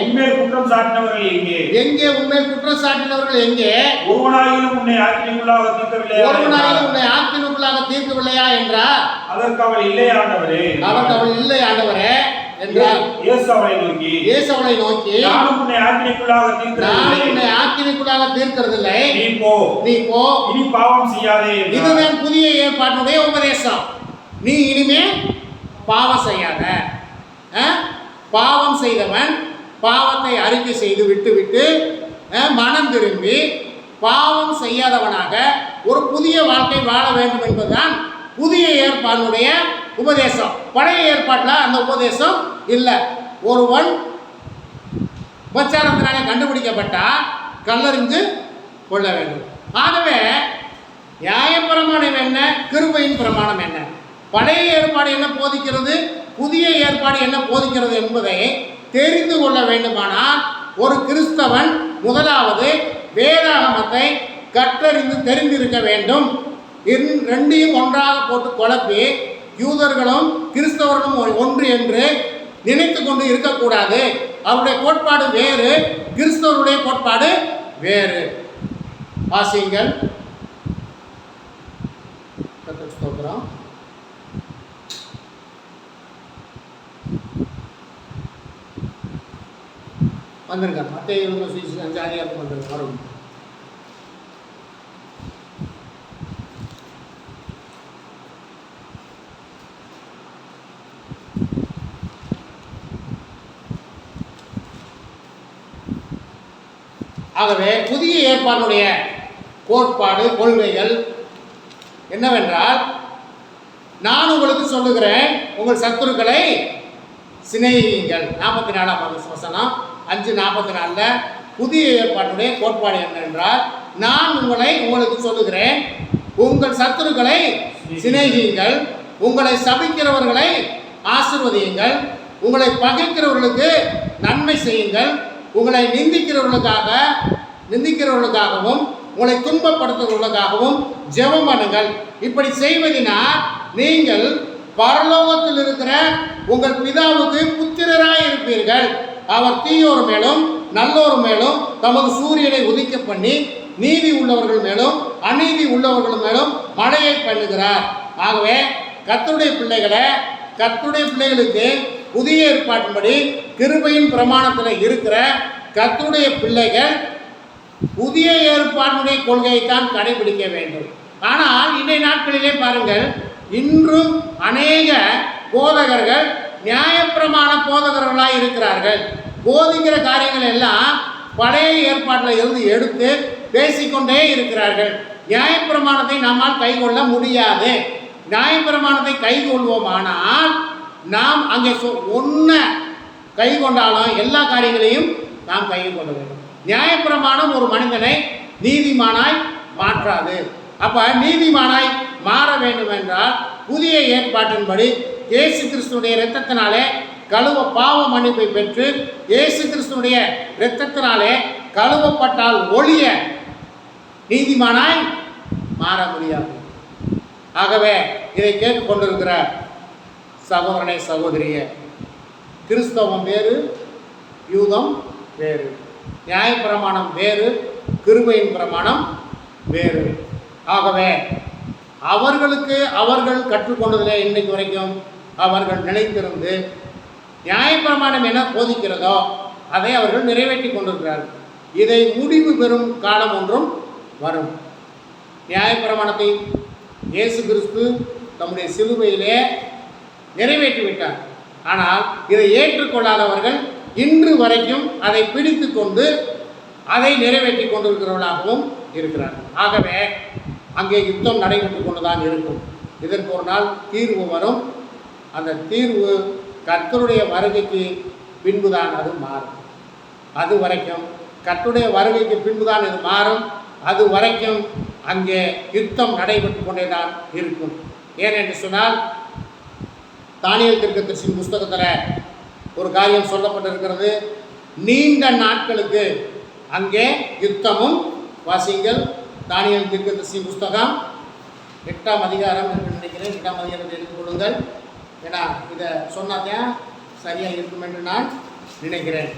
உண்மையில் குற்றம் சாட்டினவர்கள் எங்கே? ஒருவனாயிலும் உன்னை ஆக்கினைக்குள்ளாக தீர்க்கவில்லையா என்றார். அதற்கு அவள் இல்லை ஆண்டவரே என்றார். இயேசு அவளை நோக்கி நானும் உன்னை ஆக்கினைக்குள்ளாக தீர்க்கிறதில்லை. நீ போ, இனி பாவம் செய்யாதே. இதுதான் புதிய ஏற்பாட்டினுடைய உபதேசம். நீ இனிமே பாவம் செய்யாத. பாவம் செய்தவன் பாவத்தை அறிக்கை செய்து விட்டு மனம் திரும்பி பாவம் செய்யாதவனாக ஒரு புதிய வாழ்க்கை வாழ வேண்டும் என்பதுதான் புதிய ஏற்பாடுடைய உபதேசம். பழைய ஏற்பாட்டில் அந்த உபதேசம் இல்லை. ஒருவன் உபச்சாரத்தினாலே கண்டுபிடிக்கப்பட்டால் கல்லறிந்து கொள்ள வேண்டும். ஆகவே நியாயப்பிரமாணம் என்ன, கிருபையின் பிரமாணம் என்ன, பழைய ஏற்பாடு என்ன போதிக்கிறது, புதிய ஏற்பாடு என்ன போதிக்கிறது என்பதை தெரிந்து கொள்ள வேண்டுமானால் ஒரு கிறிஸ்தவன் முதலாவது வேதாகமத்தை கற்றறிந்து தெரிந்திருக்க வேண்டும். ரெண்டையும் ஒன்றாக போட்டு குழப்பி யூதர்களும் கிறிஸ்தவர்களும் ஒன்று என்று நினைத்து கொண்டு இருக்கக்கூடாது. அவருடைய கோட்பாடு வேறு, கிறிஸ்தவருடைய கோட்பாடு வேறு. வாசியுங்கள். ஸ்தோத்திரம். வந்துருங்க, மத்திய 5 வந்துருங்க. வரும். ஆகவே புதிய ஏற்பாடுடைய கோட்பாடு கொள்கைகள் என்னவென்றால், நான் உங்களுக்கு சொல்லுகிறேன், உங்கள் சத்துருக்களை சிநேகியுங்கள். 44 வசனம் 5:44 புதிய ஏற்பாட்டுடைய கோட்பாடு என்னவென்றால், நான் உங்களுக்கு சொல்லுகிறேன், உங்கள் சத்துருக்களை சிநேகியுங்கள், உங்களை சபிக்கிறவர்களை ஆசீர்வதியுங்கள், உங்களை பகைக்கிறவர்களுக்கு நன்மை செய்யுங்கள், உங்களை நிந்திக்கிறவர்களுக்காகவும் உங்களை துன்பப்படுத்துவர்களுக்காகவும் ஜெபம் பண்ணுங்கள். இப்படி செய்வதினால் நீங்கள் பரலோகத்தில் இருக்கிற உங்கள் பிதாவுக்கு புத்திரராய் இருப்பீர்கள். அவர் தீயோர் மேலும் நல்லோர் மேலும் தமது சூரியனை உதிக்க பண்ணி நீதி உள்ளவர்கள் மேலும் அநீதி உள்ளவர்கள் மேலும் மழையை பண்ணுகிறார். ஆகவே கர்த்தருடைய பிள்ளைகளுக்கு புதிய ஏற்பாட்டின்படி கிருபையின் பிரமாணத்தில் இருக்கிற கர்த்தருடைய பிள்ளைகள் புதிய ஏற்பாட்டினுடைய கொள்கையைத்தான் கடைபிடிக்க வேண்டும். ஆனால் இன்றைய நாட்களிலே பாருங்கள், இன்றும் அநேக போதகர்கள் நியாயப்பிரமாண போதகர்களாக இருக்கிறார்கள். போதிக்கிற காரியங்கள் எல்லாம் பழைய ஏற்பாட்டில் இருந்து எடுத்து பேசிக்கொண்டே இருக்கிறார்கள். நியாயப்பிரமாணத்தை நம்மால் கைக்கொள்ள முடியாது. நியாயப்பிரமாணத்தை கைக்கொள்வோமானால் நாம் அங்கே ஒன்றை கை கொண்டாலும் எல்லா காரியங்களையும் நாம் கையில் கொள்ள வேண்டும். நியாயப்பிரமாணம் ஒரு மனிதனை நீதிமானாய் மாற்றாது. அப்போ நீதிமானாய் மாற வேண்டும் என்றால் புதிய ஏற்பாட்டின்படி இயேசு கிறிஸ்துடைய இரத்தத்தினாலே பாவ மன்னிப்பை பெற்று இயேசு கிறிஸ்துடைய இரத்தத்தினாலே கழுவப்பட்டால் ஒழிய நீதிமானாய் மாற முடியாது. ஆகவே இதை கேட்டுக்கொண்டிருக்கிற சகோதரனை சகோதரியே, கிறிஸ்தவம் வேறு, யூதம் வேறு, நியாயப்பிரமாணம் வேறு, கிருபையின் பிரமாணம் வேறு. ஆகவே அவர்கள் கற்றுக்கொண்டதிலே இன்றைக்கு வரைக்கும் அவர்கள் நினைத்திருந்து நியாயப்பிரமாணம் என்ன போதிக்கிறதோ அதை அவர்கள் நிறைவேற்றி கொண்டிருக்கிறார்கள். இதை முடிவு பெறும் காலம் ஒன்றும் வரும். நியாயப்பிரமாணத்தை இயேசு கிறிஸ்து தம்முடைய சிலுவையிலே நிறைவேற்றி விட்டார். ஆனால் இதை ஏற்றுக்கொள்ளாதவர்கள் இன்று வரைக்கும் அதை பிடித்து கொண்டு அதை நிறைவேற்றி கொண்டிருக்கிறவர்களாகவும் இருக்கிறார்கள். ஆகவே அங்கே யுத்தம் நடைபெற்று கொண்டுதான் இருக்கும். இதற்கு ஒரு நாள் தீர்வு வரும். அந்த தீர்வு கர்த்தருடைய வருகைக்கு பின்புதான் அது மாறும். அது வரைக்கும் கர்த்தருடைய வருகைக்கு பின்புதான் இது மாறும். அது வரைக்கும் அங்கே யுத்தம் நடைபெற்று கொண்டே தான் இருக்கும். ஏனென்று சொன்னால் தானியேல் தீர்க்கதரிசியின் புஸ்தகத்தில் ஒரு காரியம் சொல்லப்பட்டிருக்கிறது. நீண்ட நாட்களுக்கு அங்கே யுத்தமும். வாசிங்கள், தானியேல் தீர்க்கதரிசியின் புஸ்தகம் 8ஆம் அதிகாரம் என்று நினைக்கிறேன். 8ஆம் அதிகாரத்தை எடுத்துக்கொள்ளுங்கள். ஏன்னா இதை சொன்னாதான் சரியாக இருக்கும் என்று நான் நினைக்கிறேன்.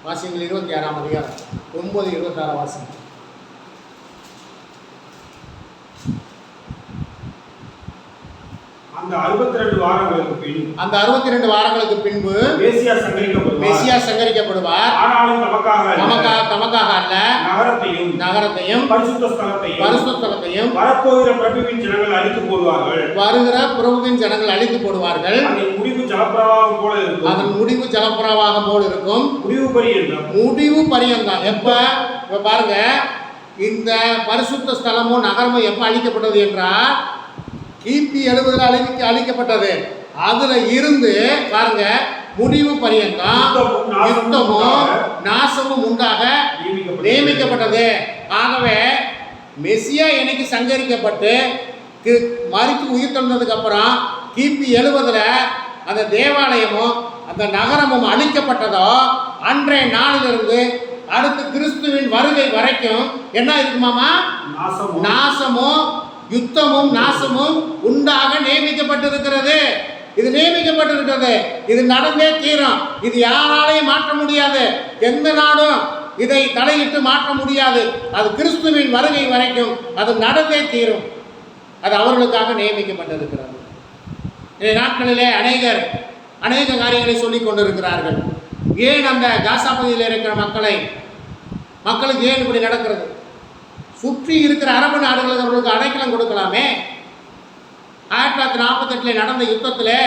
வாசிங்கள் 26ஆம் அதிகாரம் 9-26 வாசிங்கள். அந்த 62 வாரங்களுக்கு பின்பு மேசியா சங்கரிக்கப்படுவார். ஆனாலும் நமக்காக அல்ல, நகரத்தையும் பரிசுத்த ஸ்தலத்தையும் வரப்போகிற பிரபுவின் ஜனங்கள் அழித்து போடுவார்கள். அதன் முடிவு ஜலப்பிரவாகம் போல இருக்கும். முடிவு பரியந்தம். எப்ப பாருங்க, இந்த பரிசுத்த ஸ்தலமும் நகரமும் எப்ப அழிக்கப்பட்டது என்றால் கிபி 70 அழிக்கப்பட்டது. அதுல இருந்து பாருங்க முடிவு பரியந்தம் யுத்தமும் நாசமும் உண்டாக நியமிக்கப்பட்டது. ஆகவே மெசியா என்னைக்கு சங்கரிக்கப்பட்டு மறித்து உயிர் தந்ததுக்கு அப்புறம் கிபி 70 அந்த தேவாலயமும் அந்த நகரமும் அழிக்கப்பட்டதோ அன்றைய நாளிலிருந்து அடுத்து கிறிஸ்துவின் வருகை வரைக்கும் என்ன இருக்குமாமா? நாசமும் யுத்தமும் நாசமும் உண்டாக நியமிக்கப்பட்டிருக்கிறது. இது நியமிக்கப்பட்டிருக்கிறது. இது நடந்தே தீரும். இது யாராலையும் மாற்ற முடியாது. எந்த நாடும் இதை தலையிட்டு மாற்ற முடியாது. அது கிறிஸ்துவின் வருகை வரைக்கும் அது நடந்தே தீரும். அது அவர்களுக்காக நியமிக்கப்பட்டிருக்கிறது. இந்த நாட்களிலே அநேக காரியங்களை சொல்லிக் கொண்டிருக்கிறார்கள். ஏன் அந்த காசா பகுதியில் இருக்கிற மக்களுக்கு ஏன் இப்படி நடக்கிறது? சுற்றி இருக்கிற அரபு நாடுகளுக்கு அவர்களுக்கு அடைக்கலம் கொடுக்கலாமே. 1948 நடந்த யுத்தத்தில்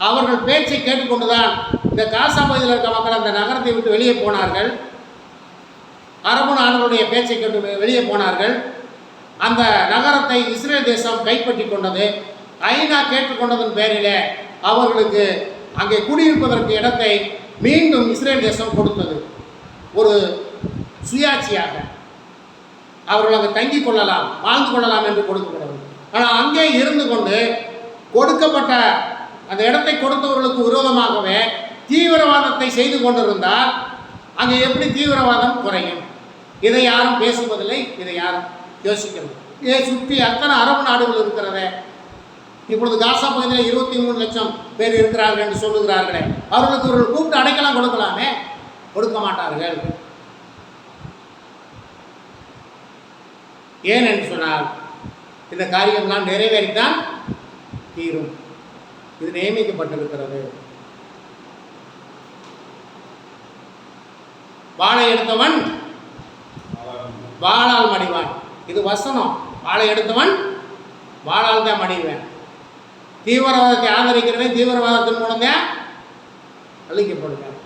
அவர்கள் பேச்சை கேட்டுக்கொண்டுதான் இந்த காசா பகுதியில் இருக்கிற மக்கள் அந்த நகரத்தை விட்டு வெளியே போனார்கள். அரபு நாடுகளுடைய பேச்சை கேட்டு வெளியே போனார்கள். அந்த நகரத்தை இஸ்ரேல் தேசம் கைப்பற்றி கொண்டது. ஐநா கேட்டுக்கொண்டதன் பேரிலே அவர்களுக்கு அங்கே குடியிருப்பதற்கு இடத்தை மீண்டும் இஸ்ரேல் தேசம் கொடுத்தது. ஒரு சுயாட்சியாக அவர்கள் அங்கே தங்கிக் கொள்ளலாம், வாழ்ந்து கொள்ளலாம் என்று கொடுக்கப்பட்டது. ஆனால் அங்கே இருந்து கொண்டு கொடுக்கப்பட்ட அந்த இடத்தை கொடுத்தவர்களுக்கு விரோதமாகவே தீவிரவாதத்தை செய்து கொண்டிருந்தால் அங்கே எப்படி தீவிரவாதம் குறையும்? இதை யாரும் பேசுவதில்லை, இதை யாரும் யோசிக்கிறது. சுற்றி அத்தனை அரபு நாடுகள் இருக்கிறதே, இப்பொழுது காசா பகுதியில் 23 லட்சம் பேர் இருக்கிறார்கள் என்று சொல்லுகிறார்களே, அவர்களுக்கு ஒரு கூப்பிட்டு அடைக்கலாம் கொடுக்கலாமே, கொடுக்க மாட்டார்கள். ஏன் என்று சொன்னால் இந்த காரியம்லாம் நிறைவேறித்தான் தீரும். இது நியமிக்கப்பட்டிருக்கிறது. வாளை எடுத்தவன் வாளால் மடிவான். இது வசனம். வாளை எடுத்தவன் வாளால் தான் மடிவேன். தீவிரவாதத்தை ஆதரிக்கிறவன் தீவிரவாதத்தின் மூலம் தான் அழிக்கப்படுவேன்.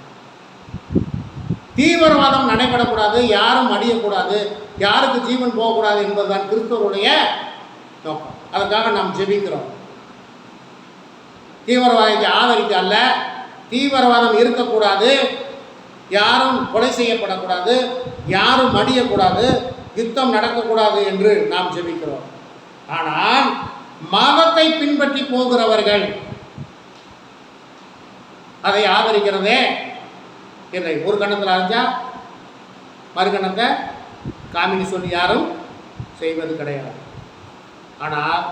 தீவிரவாதம் நடைபெறக்கூடாது, யாரும் அடியக்கூடாது, யாருக்கு ஜீவன் போகக்கூடாது என்பதுதான் கிறிஸ்தவருடைய நோக்கம். அதற்காக நாம் ஜெபிக்கிறோம். தீவிரவாதத்தை ஆதரிக்க அல்ல, தீவிரவாதம் இருக்கக்கூடாது, யாரும் கொலை செய்யப்படக்கூடாது, யாரும் மடியக்கூடாது, யுத்தம் நடக்கக்கூடாது என்று நாம் ஜெபிக்கிறோம். ஆனால் மதத்தை பின்பற்றி போகிறவர்கள் அதை ஆதரிக்கிறதே இல்லை. ஒரு கணத்தில் அறிஞ்சா மறுகணத்தை காமினி சொல்லி யாரும் செய்வது கிடையாது. ஆனால்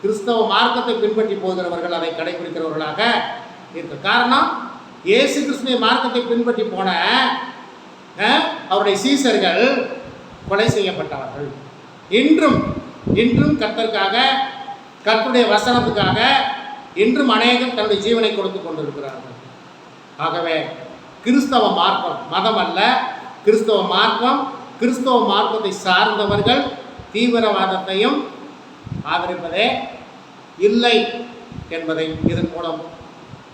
கிறிஸ்தவ மார்க்கத்தை பின்பற்றி போகிறவர்கள் அதை கடைபிடிக்கிறவர்களாக இருக்க காரணம், இயேசு கிறிஸ்துவின் மார்க்கத்தை பின்பற்றி போன அவருடைய சீசர்கள் கொலை செய்யப்பட்டவர்கள். இன்றும் கர்த்தருக்காக, கர்த்தருடைய வசனத்துக்காக இன்றும் அநேகம் தன்னுடைய ஜீவனை கொடுத்து கொண்டிருக்கிறார்கள். ஆகவே கிறிஸ்தவ மார்க்கம் மதம் அல்ல, கிறிஸ்தவ மார்க்கம், கிறிஸ்தவ மார்க்கத்தை சார்ந்தவர்கள் தீவிரவாதத்தையும் ஆதரிப்பதே இல்லை என்பதை இதன் மூலம்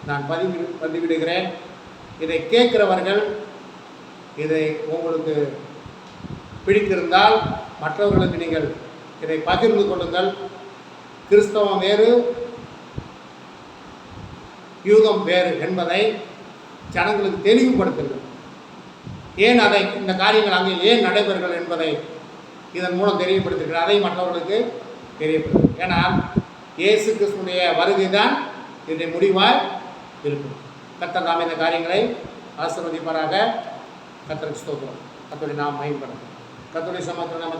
நான் பதிவிடுகிறேன். இதை கேட்கிறவர்கள் இதை உங்களுக்கு பிடித்திருந்தால் மற்றவர்களுக்கு நீங்கள் இதை பகிர்ந்து கொள்ளுங்கள். கிறிஸ்தவம் வேறு, யூதம் வேறு என்பதை ஜனங்களுக்கு தெளிவுபடுத்துங்கள். ஏன் அதை இந்த காரியங்கள் அங்கே ஏன் நடைபெறுகிறது என்பதை இதன் மூலம் தெரியப்படுத்துகிறார். அதை மற்றவர்களுக்கு தெரியப்படுத்தும். ஏன்னால் இயேசு கிறிஸ்துடைய வருகை தான் இதனுடைய முடிவாய் இருக்கும். கர்த்தர் நாம் இந்த காரியங்களை ஆசீர்வதிப்பாராக. கர்த்தருக்கு ஸ்தோத்திரம். கர்த்தரை நாம் மகிமைப்படும். கர்த்தருடைய சமூகத்தில் நம்ம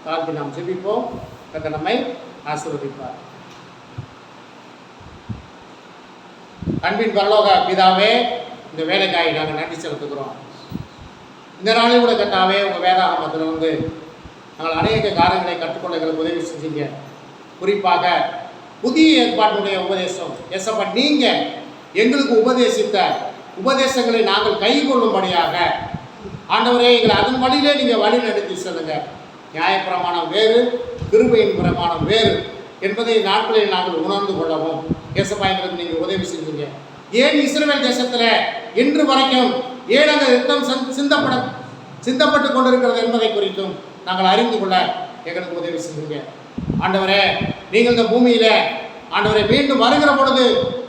தாழ்த்தி நாம் ஜெபிப்போம். கர்த்தர் நம்மை ஆசீர்வதிப்பார். அன்பின் பரலோக பிதாவே, இந்த வேலைக்காய் நாங்கள் நன்றி செலுத்துகிறோம். இந்த நாளில் கூட கர்த்தாவே, உங்கள் வேதாகமத்தில் வந்து நாங்கள் அநேக காரியங்களை கற்றுக்கொள்ள எங்களுக்கு உதவி செஞ்சீங்க. குறிப்பாக புதிய ஏற்பாட்டுடைய உபதேசம் எசப்பா, நீங்கள் எங்களுக்கு உபதேசித்த உபதேசங்களை நாங்கள் கை கொள்ளும்படியாக ஆண்டவரே, எங்களை அதன் வழியிலே நீங்கள் வழி நடத்தி செல்லுங்க. நியாயப்பிரமாணம் வேறு, கிருபையின் பிரமாணம் வேறு என்பதை நாட்களில் நாங்கள் உணர்ந்து கொள்ளவும் ஏசப்பா எங்களுக்கு நீங்கள் உதவி செஞ்சீங்க. ஏன் இஸ்ரவேல் தேசத்தில் இன்று வரைக்கும் ஏன் அந்த யுத்தம் சிந்தப்பட்டு கொண்டிருக்கிறது என்பதை குறித்தும் நாங்கள் அறிந்து கொள்ள எங்களுக்கு உதவி செஞ்சீங்க. ஆண்டவரே, நீங்கள் இந்த பூமியில் ஆண்டவரை மீண்டும் வருகிற பொழுது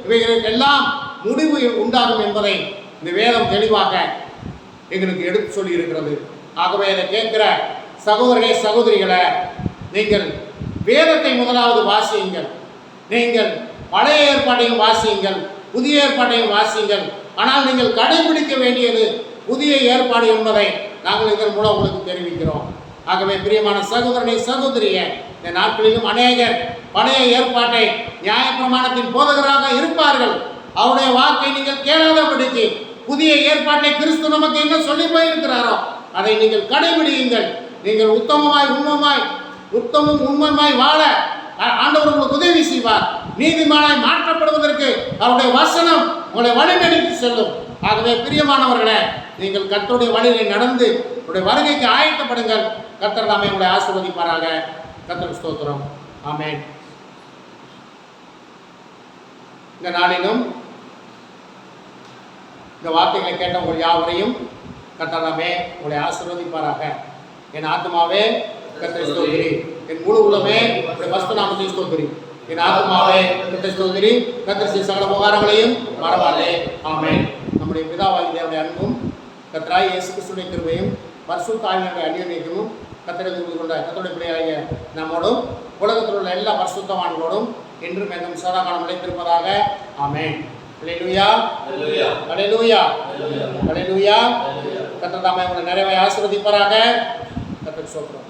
இவைகளுக்கு எல்லாம் முடிவு உண்டாகும் என்பதை இந்த வேதம் தெளிவாக எங்களுக்கு எடுத்து சொல்லி இருக்கிறது. ஆகவே இதை கேட்கிற சகோதரர்களே, சகோதரிகளை, நீங்கள் வேதத்தை முதலாவது வாசியுங்கள். நீங்கள் பழைய ஏற்பாட்டையும் வாசியுங்கள், புதிய ஏற்பாட்டையும் வாசியுங்கள். ஆனால் நீங்கள் கடைபிடிக்க வேண்டியது புதிய ஏற்பாடு என்பதை நாங்கள் இதன் மூலம் உங்களுக்கு தெரிவிக்கிறோம். ஆகவே பிரியமான சகோதரனை, சகோதரியை, இந்த நாட்களிலும் அநேகர் பழைய ஏற்பாட்டை நியாயப்பிரமாணத்தின் போதகராக இருப்பார்கள். அவருடைய வாக்கை நீங்கள் கேளாதபடிக்கு புதிய ஏற்பாட்டை கிறிஸ்து நமக்கு என்ன சொல்லி போயிருக்கிறாரோ அதை நீங்கள் கடைபிடியுங்கள். நீங்கள் உத்தமும் உண்மையாய் வாழ ஆண்டவர் உங்களுக்கு உதவி செய்வார். நீதிமானாய் மாற்றப்படுவதற்கு அவருடைய வசனம் உங்களை வழிநடத்தி செல்லும். ஆகவே பிரியமானவர்களே, நீங்கள் கர்த்தருடைய வழியை நடந்து உங்களுடைய வருகைக்கு ஆயத்தப்படுங்கள். கர்த்தர் தாமே உங்களை ஆசீர்வதிப்பாராக. கர்த்தருக்கு ஸ்தோத்திரம். ஆமென். இந்த நாளிலும் இந்த வார்த்தைகளை கேட்ட உங்கள் யாவரையும் கர்த்தர் தாமே உங்களை ஆசீர்வதிப்பாராக. என் ஆத்மாவே கர்த்தரை ஸ்தோத்திரி, என் முழு உள்ளமே உடைய பரிசுத்த நாமத்தை ஸ்தோத்திரி. என் ஆத்மாவே கர்த்தரை ஸ்தோத்திரி, கர்த்தர் செய்த சகல உபகாரங்களையும் மறவாதே. ஆமென். நம்முடைய பிதாவாகிய தேவனுடைய அன்பும் கர்த்தராகிய இயேசு கிறிஸ்துவின் கிருபையும் பரிசுத்த ஆவியானவருடைய அந்யோன்யமும் கர்த்தரை தெரிந்து கொண்ட கர்த்தருடைய பிள்ளையாகிய நம்மோடும் உலகத்தில் உள்ள எல்லா பரிசுத்தவான்களோடும் என்றும் என்றும் சதாகாலம் நிலைத்திருப்பதாக. ஆமென். அல்லேலூயா, அல்லேலூயா, அல்லேலூயா. கர்த்தர் தாமே உங்களை நிறைவாய் ஆசீர்வதிப்பாராக. கர்த்தருக்கு ஸ்தோத்திரம்.